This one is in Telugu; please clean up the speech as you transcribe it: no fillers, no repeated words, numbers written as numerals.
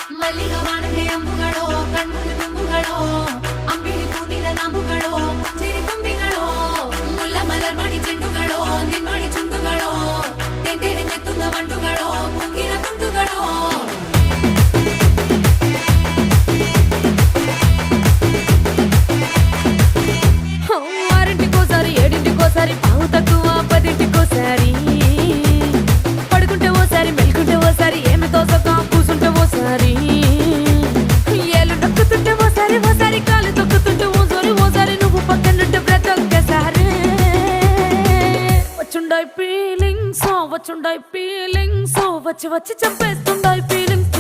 ಮಲ್ಲಿಗ ವಾಣಕ್ಕೆ ಅಂಬುಗಳೋ ಕಣ್ಮುಂದು ತುಂಬುಗಳೋ ಅಂಬಿಳಿ ಪೂನಿನ ನಾಂಬುಗಳೋ ಚಿರಿ ತುಂಬಿಗಳೋ ಮುಲ್ಲ ಮಲರ್ ಮಣಿ ಚೆಂಡುಗಳೋ ನಿನ್ಮಣಿ ಚುಂಡುಗಳೋ ತೆಂಟೆಡೆ ನೆತ್ತುಂದ ಮಂಡುಗಳೋ ಕುಂಗಿನ ತುಂಡುಗಳೋ ఆరింటికోసారి ఏడింటికోసారి పావు తక్కువ పదింటికోసారి పడుకుంటే ఓసారి మెలుకుంటే ఓసారి ఏమి తోసక కూసుంటే ఓసారి ఏళ్ళు నొక్కుతుంటే ఓసారి ఓసారి కాలు తొక్కుతుంటే ఓసారి నువ్వు పక్కనుంటే ప్రతి ఒక్కసారి వచ్చుండాయి ఫీలింగ్స్ వచ్చి వచ్చి చంపేస్తుండాయి ఫీలింగ్స్